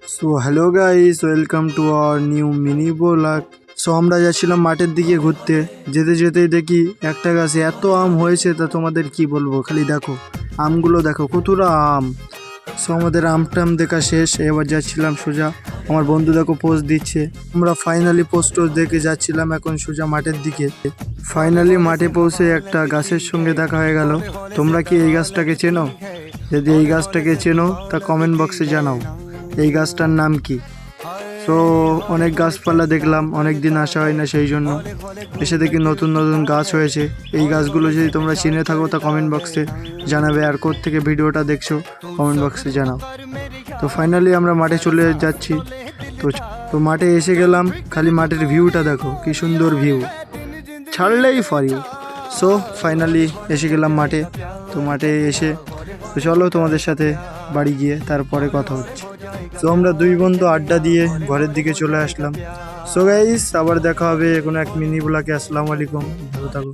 So hello guys, welcome to our new mini blog. So আমরা যাচ্ছিলাম মাঠের দিকে ঘুরতে, যেতে যেতেই দেখি একটা গাছে এত আম হয়েছে তা তোমাদের কি বলবো, খালি দেখো আমগুলো দেখো কতটা আম। সো আমাদের আম টাম দেখা শেষ, এবার যাচ্ছিলাম সোজা। আমার বন্ধু দেখো পোস্ট দিচ্ছে। আমরা ফাইনালি পোস্ট দেখে যাচ্ছিলাম এখন সোজা মাঠের দিকে। ফাইনালি মাঠে পৌঁছে একটা গাছের সঙ্গে দেখা হয়ে গেল। তোমরা কি এই গাছটাকে চেনো? যদি এই গাছটাকে চেনো তা কমেন্ট বক্সে জানাও এই গাছটার নাম কি। সো অনেক গাছপালা দেখলাম, অনেক দিন আসা হয় না, সেই জন্য এসে দেখি নতুন নতুন গাছ হয়েছে। এই গাছগুলো যদি তোমরা চিনে থাকো তা কমেন্ট বক্সে জানাবে, আর কোত্থেকে ভিডিওটা দেখছো কমেন্ট বক্সে জানাও। তো ফাইনালি আমরা মাঠে চলে যাচ্ছি। তো তো মাঠে এসে গেলাম, খালি মাঠের ভিউটা দেখো কি সুন্দর ভিউ, ছাড়লেই ফর ইউ। সো ফাইনালি এসে গেলাম মাঠে। তো মাঠে এসে তো চলো তোমাদের সাথে বাড়ি গিয়ে তারপরে কথা হচ্ছে। তো আমরা দুই বন্ধু আড্ডা দিয়ে ঘরের দিকে চলে আসলাম। সো গাইস, আবার দেখা হবে কোনো এক মিনি ব্লগে। আসসালামু আলাইকুম, ভালো থাকো।